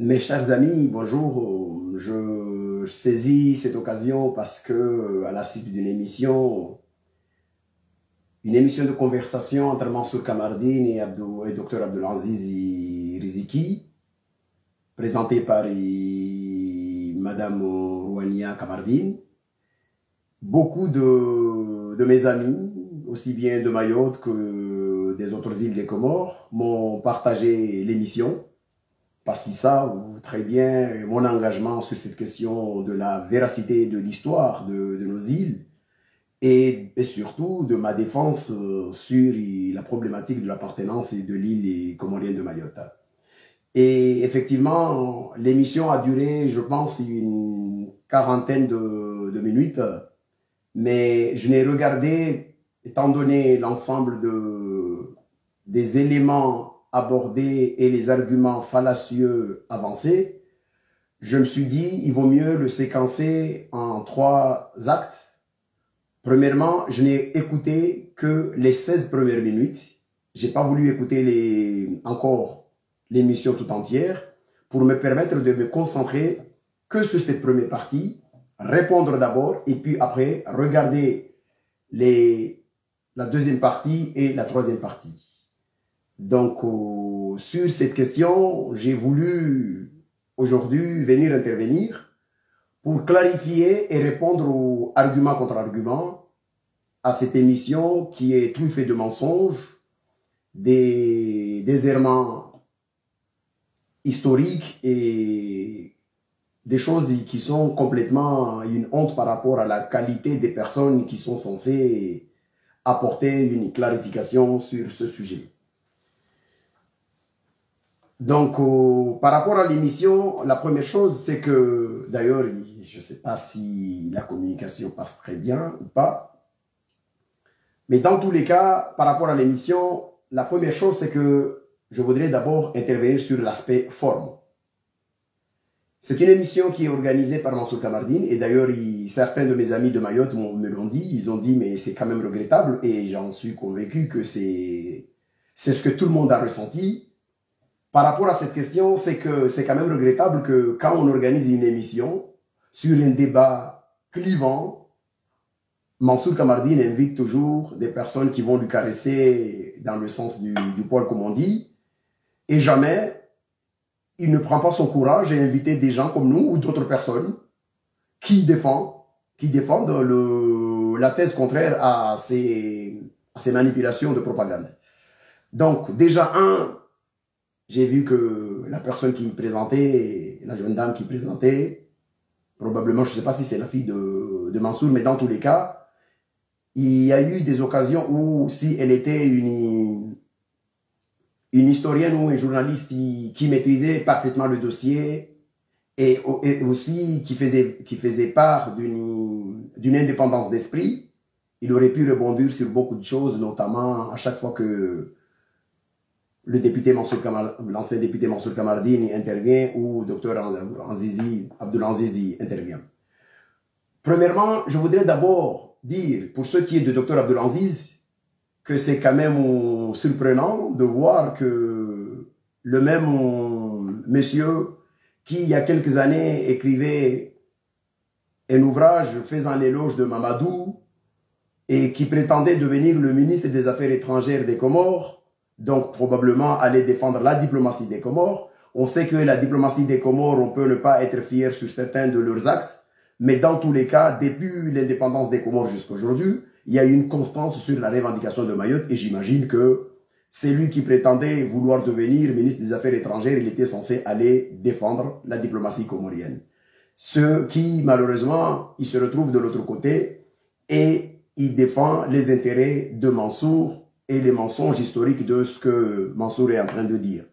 Mes chers amis, bonjour. Je saisis cette occasion parce que, à la suite d'une émission de conversation entre Mansour Kamardine et Dr Abdelaziz Riziki, présentée par Madame Rouhania Kamardine, beaucoup de mes amis, aussi bien de Mayotte que des autres îles des Comores, m'ont partagé l'émission parce qu'ils savent très bien mon engagement sur cette question de la véracité de l'histoire de nos îles et surtout de ma défense sur la problématique de l'appartenance de l'île comorienne de Mayotte. Et effectivement, l'émission a duré, je pense, une quarantaine de minutes, mais je n'ai regardé, étant donné l'ensemble des éléments abordés et les arguments fallacieux avancés, je me suis dit, il vaut mieux le séquencer en 3 actes. Premièrement, je n'ai écouté que les 16 premières minutes. Je n'ai pas voulu écouter encore l'émission tout entière pour me permettre de me concentrer que sur cette première partie, répondre d'abord et puis après regarder la deuxième partie et la troisième partie. Donc, sur cette question, j'ai voulu aujourd'hui venir intervenir pour clarifier et répondre argument contre argument à cette émission qui est truffée de mensonges, des errements historiques et des choses qui sont complètement une honte par rapport à la qualité des personnes qui sont censées apporter une clarification sur ce sujet. Donc, par rapport à l'émission, la première chose, c'est que, d'ailleurs, je ne sais pas si la communication passe très bien ou pas, mais dans tous les cas, par rapport à l'émission, la première chose, c'est que je voudrais d'abord intervenir sur l'aspect forme. C'est une émission qui est organisée par Mansour Kamardine, et d'ailleurs, certains de mes amis de Mayotte me l'ont dit, ils ont dit, mais c'est quand même regrettable, et j'en suis convaincu que c'est ce que tout le monde a ressenti. Par rapport à cette question, c'est que c'est quand même regrettable que quand on organise une émission sur un débat clivant, Mansour Kamardine invite toujours des personnes qui vont lui caresser dans le sens du poil, comme on dit, et jamais il ne prend pas son courage et invite des gens comme nous ou d'autres personnes qui défendent la thèse contraire à ces manipulations de propagande. Donc, déjà, j'ai vu que la personne qui présentait, la jeune dame qui présentait, probablement, je ne sais pas si c'est la fille de Mansour, mais dans tous les cas, il y a eu des occasions où, si elle était une historienne ou un journaliste qui maîtrisait parfaitement le dossier et aussi qui faisait part d'une indépendance d'esprit, il aurait pu rebondir sur beaucoup de choses, notamment à chaque fois que le député l'ancien député Mansour Kamardine intervient ou Dr Abdelaziz intervient. Premièrement, je voudrais d'abord dire, pour ce qui est de Dr Abdelaziz, que c'est quand même surprenant de voir que le même monsieur qui, il y a quelques années, écrivait un ouvrage faisant l'éloge de Mamadou et qui prétendait devenir le ministre des Affaires étrangères des Comores, donc probablement aller défendre la diplomatie des Comores. On sait que la diplomatie des Comores, on peut ne pas être fier sur certains de leurs actes, mais dans tous les cas, depuis l'indépendance des Comores jusqu'à aujourd'hui, il y a une constance sur la revendication de Mayotte et j'imagine que c'est lui qui prétendait vouloir devenir ministre des Affaires étrangères, il était censé aller défendre la diplomatie comorienne. Ce qui, malheureusement, il se retrouve de l'autre côté et il défend les intérêts de Mansour et les mensonges historiques de ce que Mansour est en train de dire.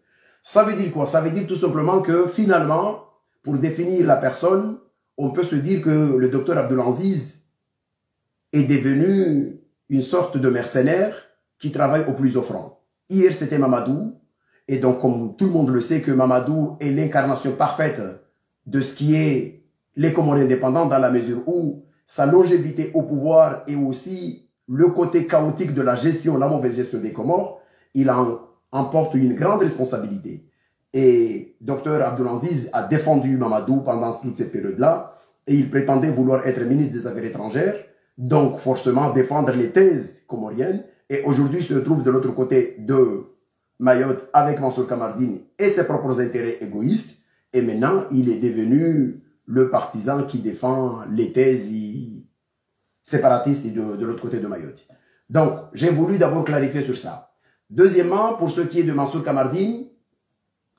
Ça veut dire quoi? Ça veut dire tout simplement que finalement, pour définir la personne, on peut se dire que le docteur Abdelaziz est devenu une sorte de mercenaire qui travaille au plus offrant. Hier, c'était Mamadou, et donc comme tout le monde le sait que Mamadou est l'incarnation parfaite de ce qui est les Comoriens indépendants dans la mesure où sa longévité au pouvoir et aussi le côté chaotique de la gestion, la mauvaise gestion des Comores, il en emporte une grande responsabilité. Et Dr Abdelaziz a défendu Mamadou pendant toute cette période-là, et il prétendait vouloir être ministre des Affaires étrangères, donc forcément défendre les thèses comoriennes, et aujourd'hui se trouve de l'autre côté de Mayotte avec Mansour Kamardine et ses propres intérêts égoïstes, et maintenant il est devenu le partisan qui défend les thèses séparatistes de l'autre côté de Mayotte. Donc j'ai voulu d'abord clarifier sur ça. Deuxièmement, pour ce qui est de Mansour Kamardine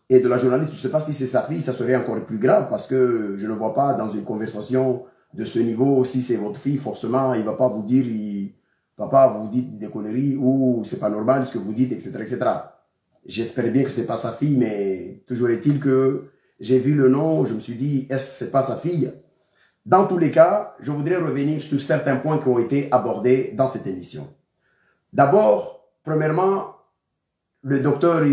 et de la journaliste, je ne sais pas si c'est sa fille, ça serait encore plus grave parce que je ne vois pas dans une conversation de ce niveau, si c'est votre fille, forcément, il ne va pas vous dire, papa, vous dites des conneries ou c'est pas normal ce que vous dites, etc. etc. J'espère bien que ce n'est pas sa fille, mais toujours est-il que j'ai vu le nom, je me suis dit, est-ce que ce n'est pas sa fille? Dans tous les cas, je voudrais revenir sur certains points qui ont été abordés dans cette émission. D'abord, premièrement, le docteur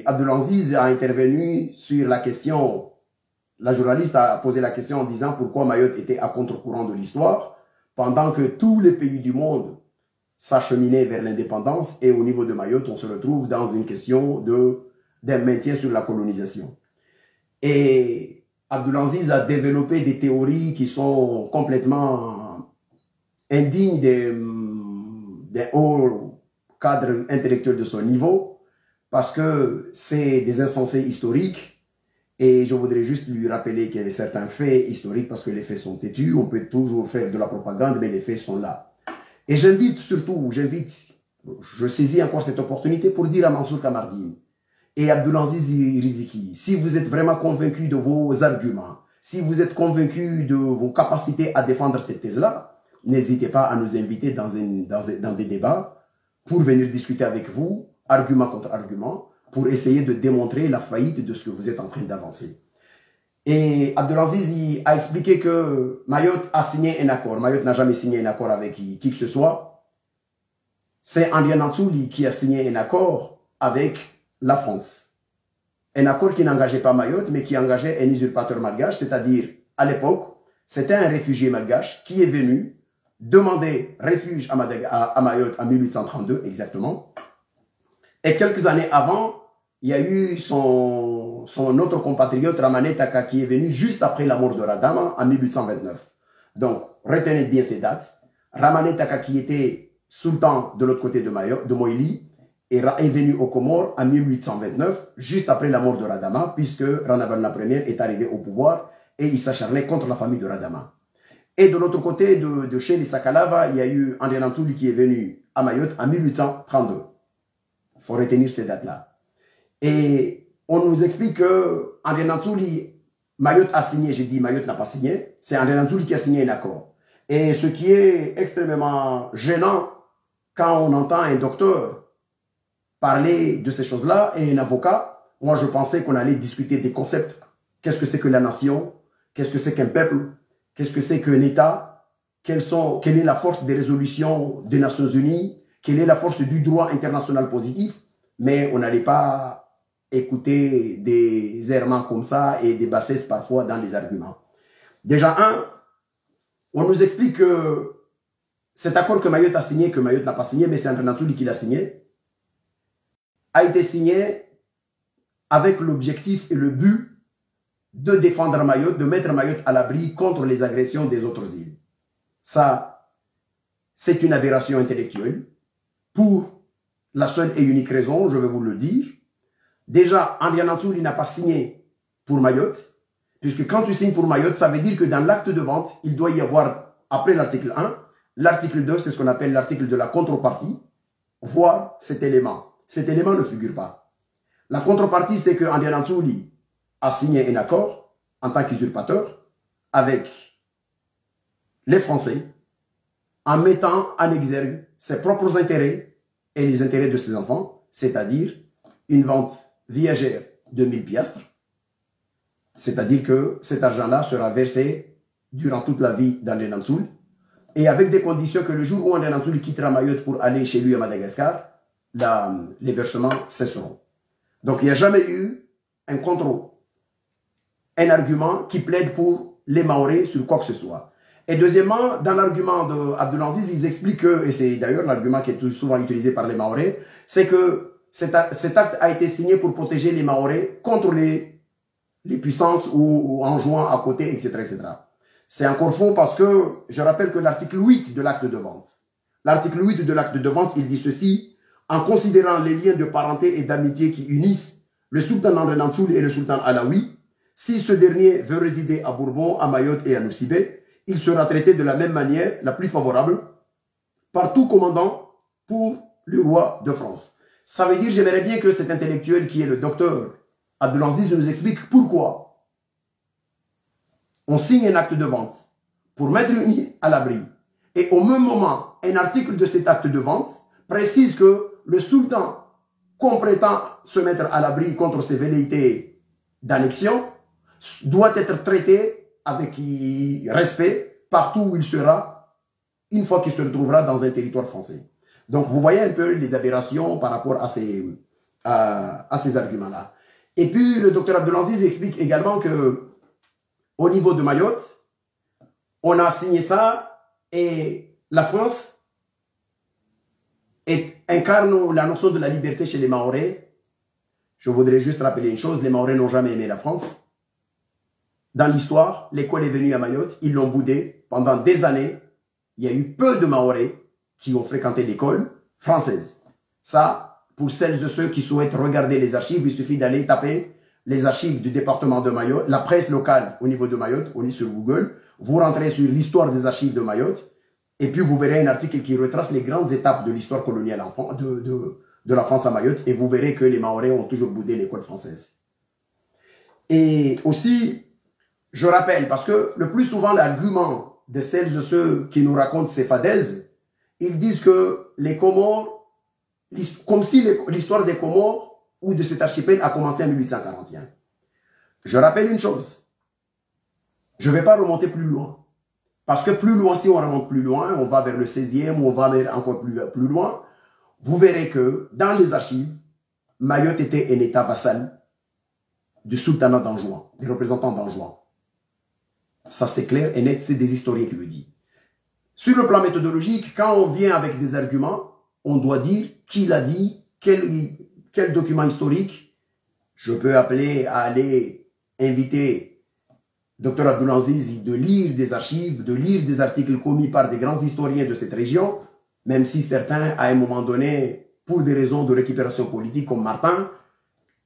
Abdelaziz a intervenu sur la question, la journaliste a posé la question en disant pourquoi Mayotte était à contre-courant de l'histoire, pendant que tous les pays du monde s'acheminaient vers l'indépendance, et au niveau de Mayotte, on se retrouve dans une question d'un maintien sur la colonisation. Et Abdelaziz a développé des théories qui sont complètement indignes des hauts cadres intellectuels de son niveau, parce que c'est des insensés historiques, et je voudrais juste lui rappeler qu'il y a certains faits historiques, parce que les faits sont têtus, on peut toujours faire de la propagande, mais les faits sont là. Et j'invite surtout, je saisis encore cette opportunité pour dire à Mansour Kamardine et Abdelaziz Riziki, si vous êtes vraiment convaincus de vos arguments, si vous êtes convaincus de vos capacités à défendre cette thèse-là, n'hésitez pas à nous inviter dans des débats pour venir discuter avec vous, argument contre argument, pour essayer de démontrer la faillite de ce que vous êtes en train d'avancer. Et Abdelaziz a expliqué que Mayotte a signé un accord. Mayotte n'a jamais signé un accord avec qui que ce soit. C'est Andrian Ansouli qui a signé un accord avec la France. Un accord qui n'engageait pas Mayotte, mais qui engageait un usurpateur malgache, c'est-à-dire, à l'époque, c'était un réfugié malgache qui est venu demander refuge à Mayotte en 1832, exactement. Et quelques années avant, il y a eu son autre compatriote Ramane Taka qui est venu juste après la mort de Radama en 1829. Donc, retenez bien ces dates. Ramane Taka qui était sultan de l'autre côté de Moïli est venu aux Comores en 1829, juste après la mort de Radama, puisque Rana Balna Ier est arrivé au pouvoir et il s'acharnait contre la famille de Radama. Et de l'autre côté de chez les Sakalava, il y a eu André Nansouli qui est venu à Mayotte en 1832. Il faut retenir ces dates-là. Et on nous explique que André Nansouli, Mayotte a signé, j'ai dit Mayotte n'a pas signé, c'est André Nansouli qui a signé un accord. Et ce qui est extrêmement gênant quand on entend un docteur parler de ces choses-là et un avocat, moi je pensais qu'on allait discuter des concepts. Qu'est-ce que c'est que la nation? Qu'est-ce que c'est qu'un peuple? Qu'est-ce que c'est qu'un État? Quelle est la force des résolutions des Nations Unies? Quelle est la force du droit international positif? Mais on n'allait pas écouter des errements comme ça et des bassesses parfois dans les arguments. Déjà, on nous explique que cet accord que Mayotte a signé, que Mayotte n'a pas signé, mais c'est André Nansouli qui l'a signé, a été signé avec l'objectif et le but de défendre Mayotte, de mettre Mayotte à l'abri contre les agressions des autres îles. Ça, c'est une aberration intellectuelle pour la seule et unique raison, je vais vous le dire. Déjà, André Nansouli n'a pas signé pour Mayotte, puisque quand tu signes pour Mayotte, ça veut dire que dans l'acte de vente, il doit y avoir, après l'article 1, l'article 2, c'est ce qu'on appelle l'article de la contrepartie, voir cet élément. Cet élément ne figure pas. La contrepartie, c'est que André Nansouli a signé un accord en tant qu'usurpateur avec les Français en mettant en exergue ses propres intérêts et les intérêts de ses enfants, c'est-à-dire une vente viagère de 1000 piastres, c'est-à-dire que cet argent-là sera versé durant toute la vie d'André Nansouli et avec des conditions que le jour où André Nansouli quittera Mayotte pour aller chez lui à Madagascar, les versements cesseront. Donc il n'y a jamais eu un contrôle, un argument qui plaide pour les Maoris sur quoi que ce soit. Et deuxièmement, dans l'argument d'Abdelaziz, ils expliquent que, et c'est d'ailleurs l'argument qui est souvent utilisé par les Maoris, c'est que cet acte a été signé pour protéger les Mahorais contre les puissances ou en jouant à côté, etc. etc. C'est encore faux parce que je rappelle que l'article 8 de l'acte de vente, l'article 8 de l'acte de vente, il dit ceci: en considérant les liens de parenté et d'amitié qui unissent le sultan André Nansoul et le sultan Alaoui, si ce dernier veut résider à Bourbon, à Mayotte et à Nosibé, il sera traité de la même manière, la plus favorable, par tout commandant pour le roi de France. Ça veut dire, j'aimerais bien que cet intellectuel qui est le docteur Abdelaziz nous explique pourquoi on signe un acte de vente pour mettre une île à l'abri. Et au même moment, un article de cet acte de vente précise que le sultan, qu'on prétend se mettre à l'abri contre ses velléités d'annexion, doit être traité avec respect partout où il sera, une fois qu'il se retrouvera dans un territoire français. Donc vous voyez un peu les aberrations par rapport à ces arguments-là. Et puis le docteur Abdelaziz explique également que au niveau de Mayotte, on a signé ça et la France incarne la notion de la liberté chez les Mahorais. Je voudrais juste rappeler une chose, les Mahorais n'ont jamais aimé la France. Dans l'histoire, l'école est venue à Mayotte, ils l'ont boudé pendant des années. Il y a eu peu de Mahorais qui ont fréquenté l'école française. Ça, pour celles et ceux qui souhaitent regarder les archives, il suffit d'aller taper les archives du département de Mayotte, la presse locale au niveau de Mayotte, on est sur Google, vous rentrez sur l'histoire des archives de Mayotte, et puis vous verrez un article qui retrace les grandes étapes de l'histoire coloniale de la France à Mayotte, et vous verrez que les Mahorais ont toujours boudé l'école française. Et aussi, je rappelle, parce que le plus souvent, l'argument de celles et ceux qui nous racontent ces fadaises, ils disent que les Comores, comme si l'histoire des Comores ou de cet archipel a commencé en 1841. Je rappelle une chose, je ne vais pas remonter plus loin. Parce que plus loin, si on remonte plus loin, on va vers le 16e, on va vers encore plus loin, vous verrez que dans les archives, Mayotte était un état vassal du sultanat d'Anjouan, des représentants d'Anjouan. Ça c'est clair et net, c'est des historiens qui le disent. Sur le plan méthodologique, quand on vient avec des arguments, on doit dire qui l'a dit, quel document historique. Je peux appeler à aller inviter Dr Abdelaziz de lire des archives, de lire des articles commis par des grands historiens de cette région, même si certains, à un moment donné, pour des raisons de récupération politique comme Martin,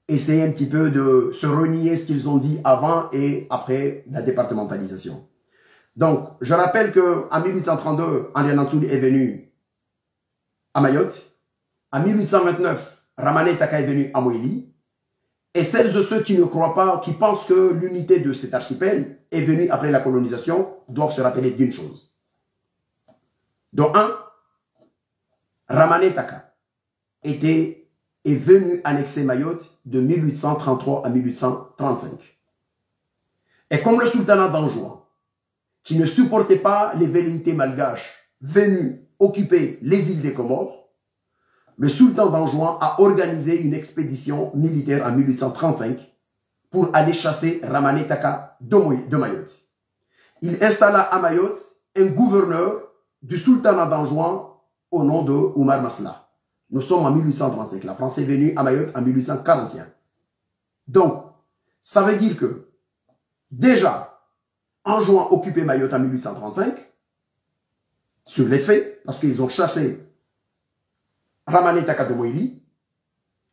essaient un petit peu de se renier ce qu'ils ont dit avant et après la départementalisation. Donc, je rappelle qu'en 1832, André Nansoul est venu à Mayotte. En 1829, Ramané Taka est venu à Moïli. Et celles et ceux qui ne croient pas, qui pensent que l'unité de cet archipel est venue après la colonisation, doivent se rappeler d'une chose. Donc, Ramané Taka est venu annexer Mayotte de 1833 à 1835. Et comme le sultanat d'Anjouan, qui ne supportait pas les velléités malgaches venues occuper les îles des Comores, le sultan d'Anjouan a organisé une expédition militaire en 1835 pour aller chasser Ramané Taka de Mayotte. Il installa à Mayotte un gouverneur du sultanat d'Anjouan au nom de Oumar Masla. Nous sommes en 1835. La France est venue à Mayotte en 1841. Donc, ça veut dire que déjà, Anjouan occupait Mayotte en 1835, sur les faits, parce qu'ils ont chassé Ramané Taka de Moïli,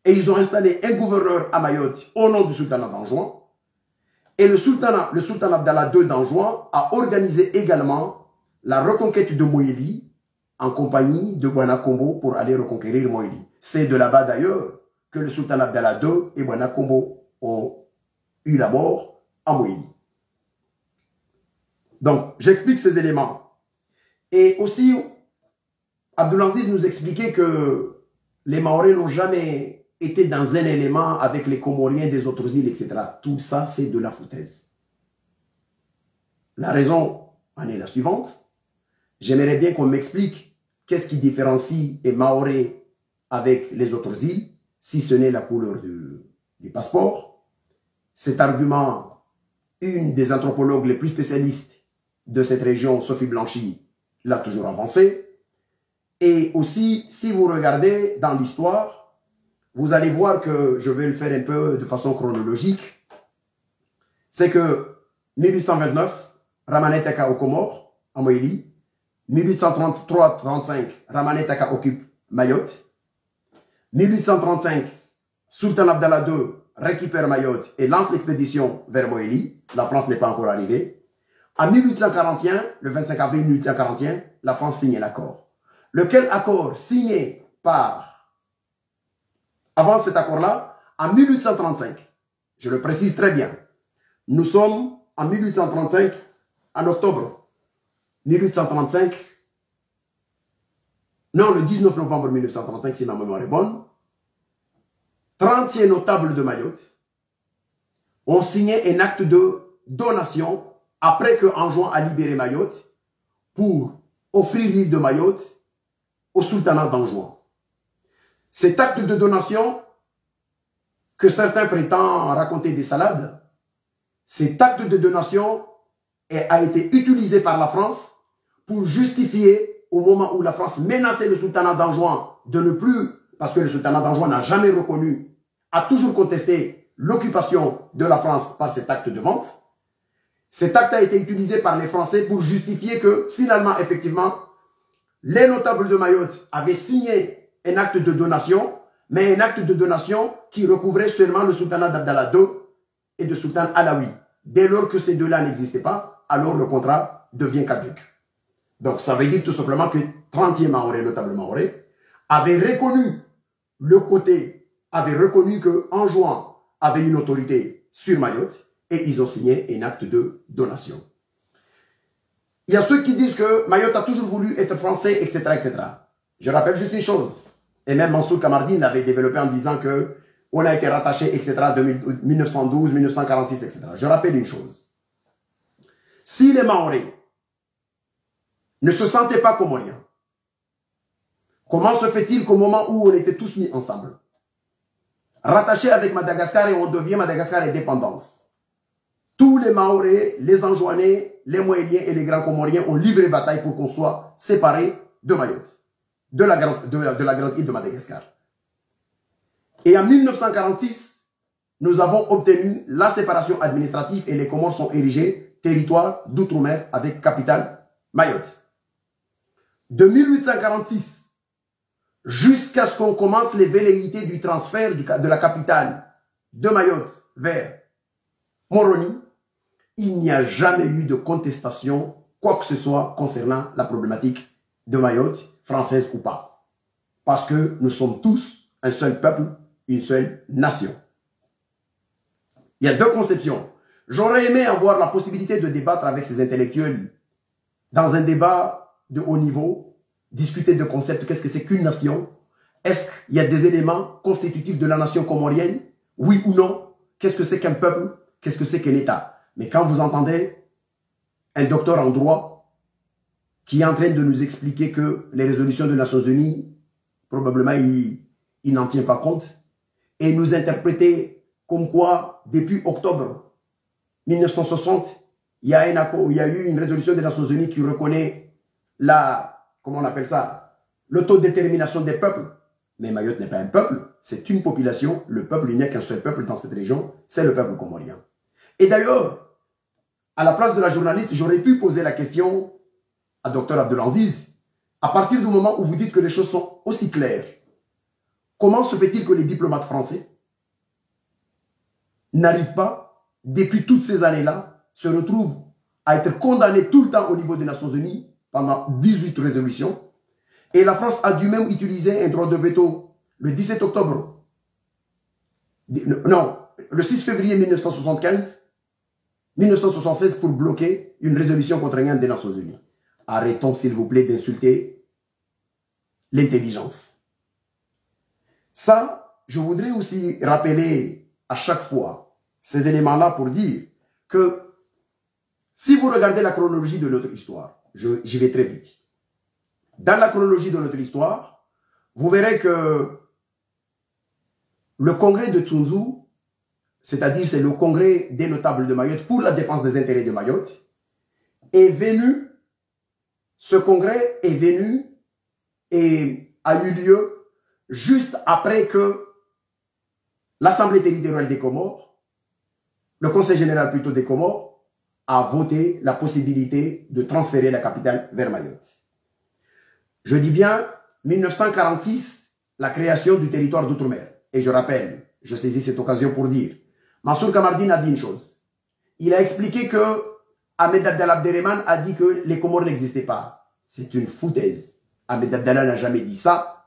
et ils ont installé un gouverneur à Mayotte au nom du sultanat d'Anjouan, et le sultan Abdallah II d'Anjouan a organisé également la reconquête de Moïli en compagnie de Bouana Kombo pour aller reconquérir Moïli. C'est de là-bas d'ailleurs que le sultan Abdallah II et Bouana Kombo ont eu la mort à Moïli. Donc, j'explique ces éléments. Et aussi, Abdelaziz nous expliquait que les Mahorais n'ont jamais été dans un élément avec les Comoriens des autres îles, etc. Tout ça, c'est de la foutaise. La raison en est la suivante. J'aimerais bien qu'on m'explique qu'est-ce qui différencie les Mahorais avec les autres îles, si ce n'est la couleur du passeport. Cet argument, une des anthropologues les plus spécialistes de cette région, Sophie Blanchy, l'a toujours avancé. Et aussi, si vous regardez dans l'histoire, vous allez voir que je vais le faire un peu de façon chronologique. C'est que 1829, Ramane Taka aux Comores, à Moélie. 1833-35, Ramane Taka occupe Mayotte. 1835, Sultan Abdallah II récupère Mayotte et lance l'expédition vers Moélie. La France n'est pas encore arrivée. En 1841, le 25 avril 1841, la France signe l'accord. Lequel accord signé par... Avant cet accord-là, en 1835, je le précise très bien, nous sommes en 1835, en octobre 1835, non, le 19 novembre 1935, si ma mémoire est bonne, 30 notables de Mayotte ont signé un acte de donation après que Anjouan a libéré Mayotte pour offrir l'île de Mayotte au sultanat d'Anjouan. Cet acte de donation, que certains prétendent raconter des salades, cet acte de donation a été utilisé par la France pour justifier, au moment où la France menaçait le sultanat d'Anjouan de ne plus, parce que le sultanat d'Anjouan n'a jamais reconnu, a toujours contesté l'occupation de la France par cet acte de vente. Cet acte a été utilisé par les Français pour justifier que, finalement, effectivement, les notables de Mayotte avaient signé un acte de donation, mais un acte de donation qui recouvrait seulement le sultanat d'Abdallah II et le sultan Alaoui. Dès lors que ces deux-là n'existaient pas, alors le contrat devient caduc. Donc, ça veut dire tout simplement que 30e Maoré, notable Maoré, avait reconnu le côté, avait reconnu que Anjouan avait une autorité sur Mayotte et ils ont signé un acte de donation. Il y a ceux qui disent que Mayotte a toujours voulu être français, etc., etc. Je rappelle juste une chose, et même Mansour Kamardine l'avait développé en disant que on a été rattaché, etc., de 1912, 1946, etc. Je rappelle une chose. Si les Maorés ne se sentaient pas comoriens, comment se fait-il qu'au moment où on était tous mis ensemble, rattachés avec Madagascar et on devient Madagascar indépendance, tous les Maorés, les Anjouanais, les Moéliens et les Grands Comoriens ont livré bataille pour qu'on soit séparés de Mayotte, de la grande île de Madagascar. Et en 1946, nous avons obtenu la séparation administrative et les Comores sont érigés territoire d'outre-mer avec capitale Mayotte. De 1846 jusqu'à ce qu'on commence les velléités du transfert de la capitale de Mayotte vers Moroni, il n'y a jamais eu de contestation, quoi que ce soit, concernant la problématique de Mayotte, française ou pas. Parce que nous sommes tous un seul peuple, une seule nation. Il y a deux conceptions. J'aurais aimé avoir la possibilité de débattre avec ces intellectuels dans un débat de haut niveau, discuter de concepts, qu'est-ce que c'est qu'une nation? Est-ce qu'il y a des éléments constitutifs de la nation comorienne? Oui ou non? Qu'est-ce que c'est qu'un peuple? Qu'est-ce que c'est qu'un État? Mais quand vous entendez un docteur en droit qui est en train de nous expliquer que les résolutions des Nations Unies, probablement il n'en tient pas compte, et nous interpréter comme quoi, depuis octobre 1960, il y a eu une résolution des Nations Unies qui reconnaît comment on appelle ça, l'autodétermination des peuples. Mais Mayotte n'est pas un peuple, c'est une population. Le peuple, il n'y a qu'un seul peuple dans cette région, c'est le peuple comorien. Et d'ailleurs, à la place de la journaliste, j'aurais pu poser la question à Dr Abdelaziz, à partir du moment où vous dites que les choses sont aussi claires, comment se fait-il que les diplomates français n'arrivent pas, depuis toutes ces années-là, se retrouvent à être condamnés tout le temps au niveau des Nations Unies pendant 18 résolutions, et la France a dû même utiliser un droit de veto le 17 octobre, non, le 6 février 1976 pour bloquer une résolution contraignante des Nations Unies. Arrêtons s'il vous plaît d'insulter l'intelligence. Ça, je voudrais aussi rappeler à chaque fois ces éléments-là pour dire que si vous regardez la chronologie de notre histoire, j'y vais très vite. Dans la chronologie de notre histoire, vous verrez que le congrès de Tsunzu, c'est-à-dire c'est le congrès des notables de Mayotte pour la défense des intérêts de Mayotte, ce congrès est venu et a eu lieu juste après que l'Assemblée territoriale des Comores, le Conseil général plutôt des Comores, a voté la possibilité de transférer la capitale vers Mayotte. Je dis bien 1946, la création du territoire d'outre-mer. Et je rappelle, je saisis cette occasion pour dire, Mansour Kamardine a dit une chose. Il a expliqué que Ahmed Abdallah Abderrahmane a dit que les Comores n'existaient pas. C'est une foutaise. Ahmed Abdallah n'a jamais dit ça.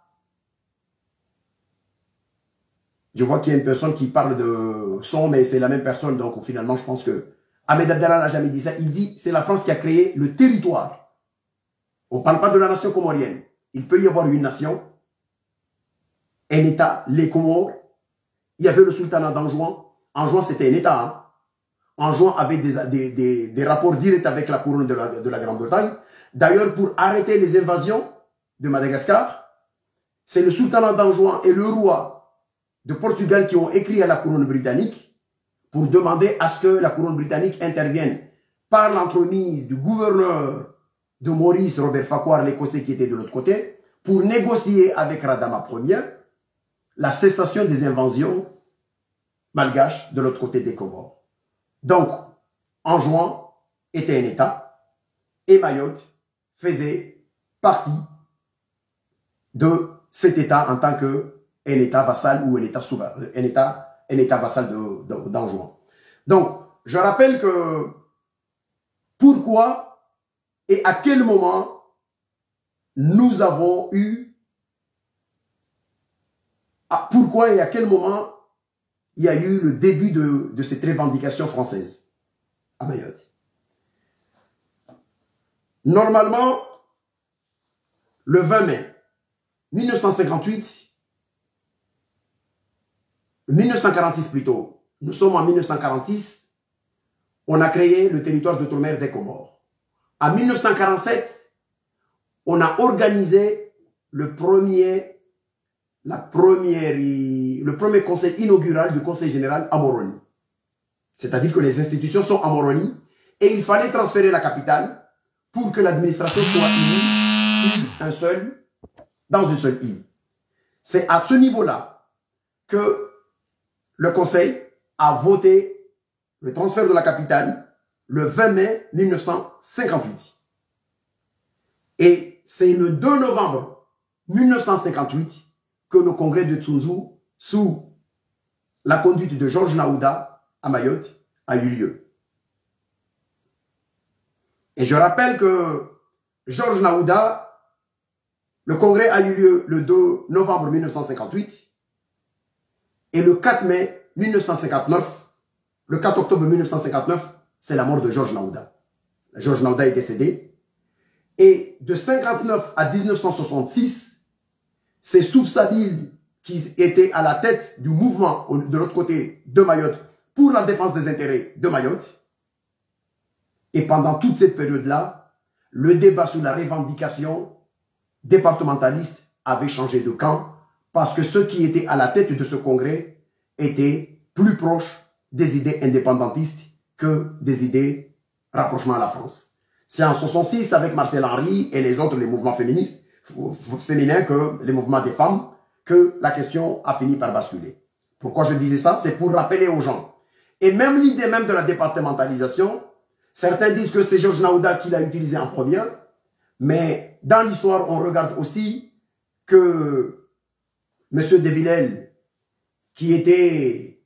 Je vois qu'il y a une personne qui parle de son, mais c'est la même personne. Donc finalement, je pense que Ahmed Abdallah n'a jamais dit ça. Il dit c'est la France qui a créé le territoire. On ne parle pas de la nation comorienne. Il peut y avoir une nation, un État, les Comores. Il y avait le sultanat d'Anjouan. Anjouan, c'était un État. Hein. Anjouan avait des rapports directs avec la couronne de la Grande-Bretagne. D'ailleurs, pour arrêter les invasions de Madagascar, c'est le sultanat d'Anjouan et le roi de Portugal qui ont écrit à la couronne britannique pour demander à ce que la couronne britannique intervienne par l'entremise du gouverneur de Maurice, Robert Farquhar, l'Écossais qui était de l'autre côté, pour négocier avec Radama Ier la cessation des invasions malgaches de l'autre côté des Comores. Donc, Anjouan était un État et Mayotte faisait partie de cet État en tant qu'un État vassal ou un État souverain, un État vassal d'Anjouan. Donc, je rappelle que pourquoi et à quel moment nous avons eu, pourquoi et à quel moment il y a eu le début de cette revendication française à Mayotte. Normalement, le 20 mai 1958, 1946 plutôt, nous sommes en 1946, on a créé le territoire d'outre-mer des Comores. En 1947, on a organisé le premier conseil inaugural du Conseil général à Moroni. C'est-à-dire que les institutions sont à Moroni et il fallait transférer la capitale pour que l'administration soit unie dans une seule île. C'est à ce niveau-là que le Conseil a voté le transfert de la capitale le 20 mai 1958. Et c'est le 2 novembre 1958 que le congrès de Tsunzu, sous la conduite de Georges Naouda à Mayotte, a eu lieu. Et je rappelle que Georges Naouda, le congrès a eu lieu le 2 novembre 1958 et le 4 mai 1959, le 4 octobre 1959, c'est la mort de Georges Naouda. Georges Naouda est décédé. Et de 1959 à 1966, c'est Souf Sabil qui était à la tête du mouvement de l'autre côté de Mayotte pour la défense des intérêts de Mayotte. Et pendant toute cette période-là, le débat sur la revendication départementaliste avait changé de camp parce que ceux qui étaient à la tête de ce congrès étaient plus proches des idées indépendantistes que des idées rapprochement à la France. C'est en 1966 avec Marcel Henry et les autres, les mouvements féministes, féminins, que les mouvements des femmes, que la question a fini par basculer. Pourquoi je disais ça? C'est pour rappeler aux gens. Et même l'idée même de la départementalisation, certains disent que c'est Georges Naouda qui l'a utilisé en première, mais dans l'histoire, on regarde aussi que M. De Villèle, qui était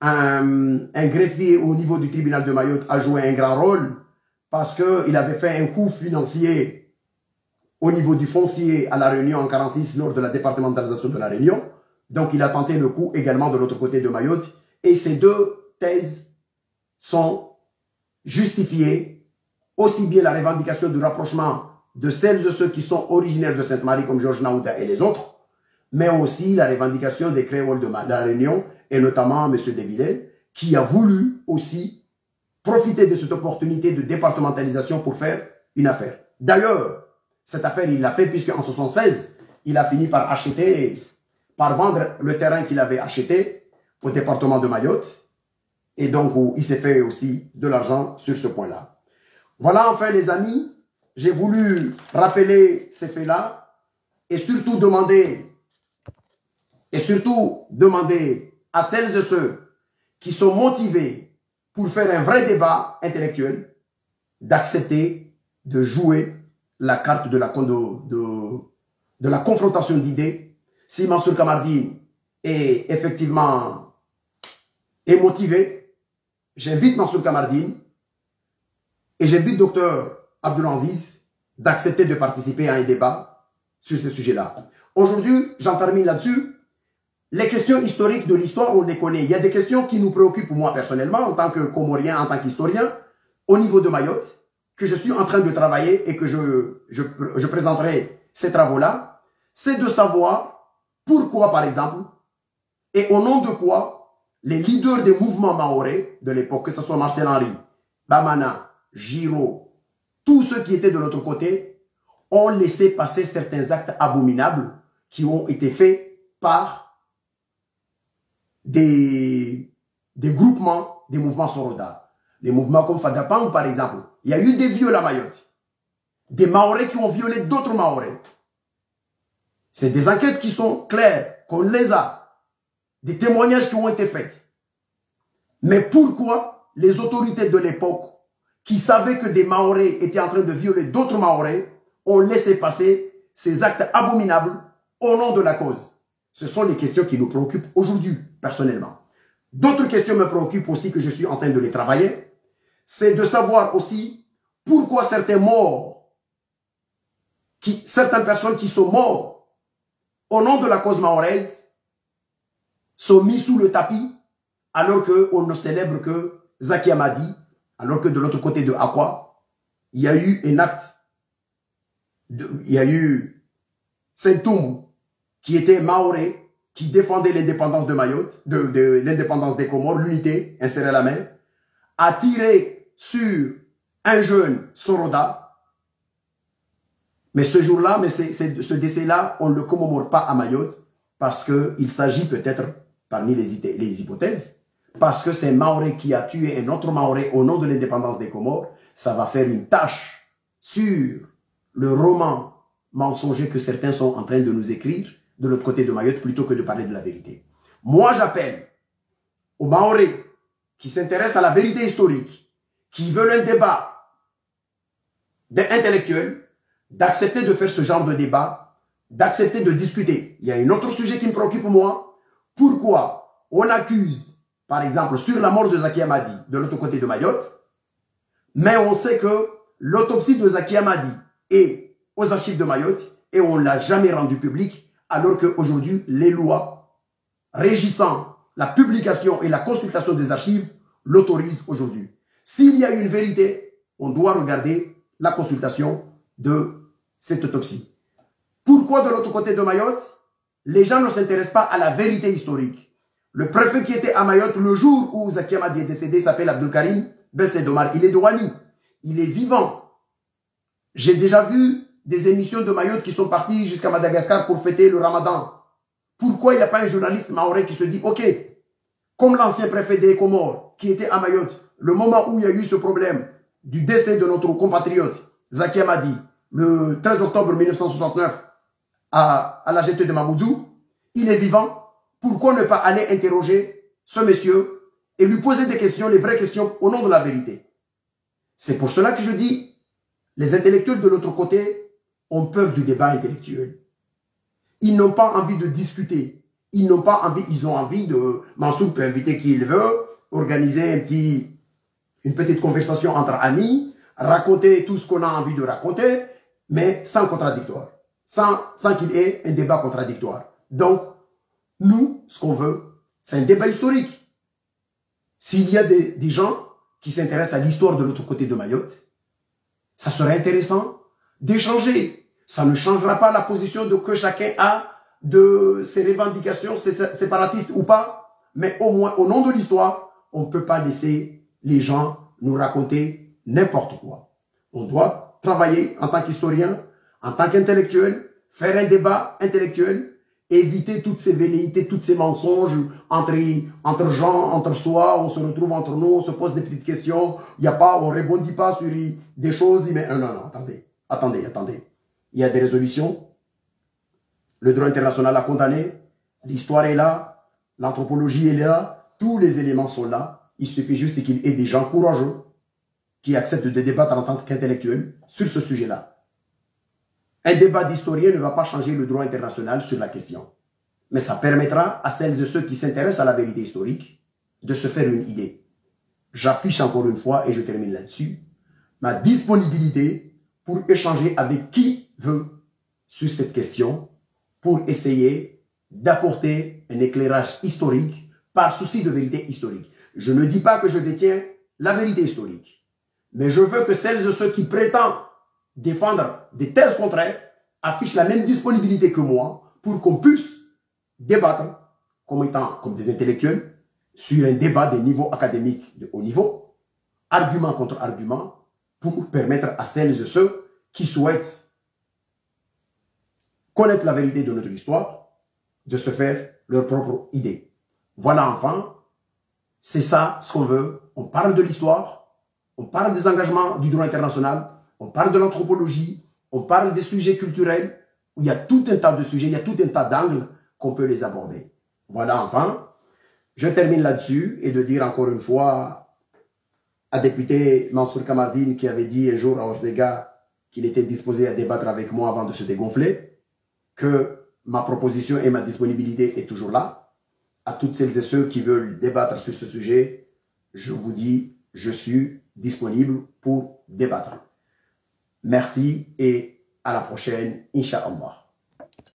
un greffier au niveau du tribunal de Mayotte, a joué un grand rôle parce qu'il avait fait un coup financier au niveau du foncier à La Réunion en 1946 lors de la départementalisation de La Réunion. Donc il a tenté le coup également de l'autre côté de Mayotte. Et ces deux thèses sont justifiées, aussi bien la revendication du rapprochement de celles et ceux qui sont originaires de Sainte-Marie comme Georges Naouda et les autres, mais aussi la revendication des créoles de La Réunion et notamment M. De Villèle qui a voulu aussi profiter de cette opportunité de départementalisation pour faire une affaire. D'ailleurs, cette affaire, il l'a fait puisqu'en 1976, il a fini par acheter, par vendre le terrain qu'il avait acheté au département de Mayotte. Et donc, il s'est fait aussi de l'argent sur ce point-là. Voilà, enfin, les amis, j'ai voulu rappeler ces faits-là et surtout demander à celles et ceux qui sont motivés pour faire un vrai débat intellectuel d'accepter de jouer la carte de la confrontation d'idées. Si Mansour Kamardine est effectivement motivé, j'invite Mansour Kamardine et j'invite Dr Abdelaziz d'accepter de participer à un débat sur ce sujet-là. Aujourd'hui, j'en termine là-dessus. Les questions historiques de l'histoire, on les connaît. Il y a des questions qui nous préoccupent, moi personnellement, en tant que Comorien, en tant qu'historien, au niveau de Mayotte, que je suis en train de travailler et que je présenterai ces travaux-là. C'est de savoir pourquoi, par exemple, et au nom de quoi, les leaders des mouvements mahorais de l'époque, que ce soit Marcel Henry, Bamana, Giraud, tous ceux qui étaient de l'autre côté, ont laissé passer certains actes abominables qui ont été faits par des groupements, des mouvements Soroda. Les mouvements comme Fadapang, par exemple. Il y a eu des viols à Mayotte. Des Mahorais qui ont violé d'autres Mahorais. C'est des enquêtes qui sont claires, qu'on les a. Des témoignages qui ont été faits. Mais pourquoi les autorités de l'époque, qui savaient que des Mahorais étaient en train de violer d'autres Mahorais, ont laissé passer ces actes abominables au nom de la cause? Ce sont les questions qui nous préoccupent aujourd'hui, personnellement. D'autres questions me préoccupent aussi, que je suis en train de les travailler. C'est de savoir aussi pourquoi certains morts, certaines personnes qui sont mortes au nom de la cause mahoraise sont mis sous le tapis alors qu'on ne célèbre que Zaki Amadi, alors que de l'autre côté de Akwa, il y a eu un acte, il y a eu Saint-Toum qui était mahorais, qui défendait l'indépendance de Mayotte, l'indépendance des Comores, l'unité, insérée la main, a tiré sur un jeune Soroda. Mais ce jour-là, ce décès-là, on ne le commémore pas à Mayotte parce qu'il s'agit peut-être, parmi les hypothèses, parce que c'est un Mahorais qui a tué un autre Mahorais au nom de l'indépendance des Comores. Ça va faire une tâche sur le roman mensonger que certains sont en train de nous écrire de l'autre côté de Mayotte plutôt que de parler de la vérité. Moi, j'appelle aux Mahorais qui s'intéressent à la vérité historique, qui veulent un débat intellectuel, d'accepter de faire ce genre de débat, d'accepter de discuter. Il y a un autre sujet qui me préoccupe moi. Pourquoi on accuse, par exemple, sur la mort de Zaki Amadi, de l'autre côté de Mayotte, mais on sait que l'autopsie de Zaki Amadi est aux archives de Mayotte et on ne l'a jamais rendu public, alors qu'aujourd'hui, les lois régissant la publication et la consultation des archives l'autorisent aujourd'hui. S'il y a une vérité, on doit regarder la consultation de cette autopsie. Pourquoi de l'autre côté de Mayotte, les gens ne s'intéressent pas à la vérité historique? Le préfet qui était à Mayotte le jour où Zaki Amadi est décédé s'appelle Abdelkarim Ben Sedomar. Il est de Wani. Il est vivant. J'ai déjà vu des émissions de Mayotte qui sont parties jusqu'à Madagascar pour fêter le Ramadan. Pourquoi il n'y a pas un journaliste mahorais qui se dit, ok, comme l'ancien préfet des Comores qui était à Mayotte, le moment où il y a eu ce problème du décès de notre compatriote Zaki Amadi, le 13 octobre 1969, à la jetée de Mamoudzou, il est vivant. Pourquoi ne pas aller interroger ce monsieur et lui poser des questions, les vraies questions, au nom de la vérité? C'est pour cela que je dis, les intellectuels de l'autre côté ont peur du débat intellectuel. Ils n'ont pas envie de discuter. Ils n'ont pas envie, ils ont envie de... Mansour peut inviter qui il veut, organiser une petite conversation entre amis, raconter tout ce qu'on a envie de raconter, mais sans contradictoire. Sans qu'il y ait un débat contradictoire. Donc, nous, ce qu'on veut, c'est un débat historique. S'il y a des gens qui s'intéressent à l'histoire de l'autre côté de Mayotte, ça serait intéressant d'échanger. Ça ne changera pas la position que chacun a de ses revendications séparatistes ou pas, mais au moins, au nom de l'histoire, on ne peut pas laisser les gens nous raconter n'importe quoi. On doit travailler en tant qu'historien, en tant qu'intellectuel, faire un débat intellectuel, éviter toutes ces velléités, tous ces mensonges entre gens, entre soi, on se retrouve entre nous, on se pose des petites questions, il y a pas, on ne rebondit pas sur des choses, mais non, attendez. Il y a des résolutions, le droit international a condamné, l'histoire est là, L'anthropologie est là, tous les éléments sont là. Il suffit juste qu'il y ait des gens courageux qui acceptent de débattre en tant qu'intellectuels sur ce sujet-là. Un débat d'historien ne va pas changer le droit international sur la question. Mais ça permettra à celles et ceux qui s'intéressent à la vérité historique de se faire une idée. J'affiche encore une fois, et je termine là-dessus, ma disponibilité pour échanger avec qui veut sur cette question, pour essayer d'apporter un éclairage historique par souci de vérité historique. Je ne dis pas que je détiens la vérité historique, mais je veux que celles et ceux qui prétendent défendre des thèses contraires affichent la même disponibilité que moi pour qu'on puisse débattre comme des intellectuels sur un débat des niveaux académiques de haut niveau, argument contre argument, pour permettre à celles et ceux qui souhaitent connaître la vérité de notre histoire de se faire leur propre idée. Voilà enfin, c'est ça ce qu'on veut. On parle de l'histoire, on parle des engagements du droit international, on parle de l'anthropologie, on parle des sujets culturels, où il y a tout un tas de sujets, il y a tout un tas d'angles qu'on peut les aborder. Voilà enfin, je termine là-dessus et de dire encore une fois à député Mansour Kamardine qui avait dit un jour à Ortega qu'il était disposé à débattre avec moi avant de se dégonfler, que ma proposition et ma disponibilité est toujours là. À toutes celles et ceux qui veulent débattre sur ce sujet, je vous dis, je suis disponible pour débattre. Merci et à la prochaine, Inch'Allah.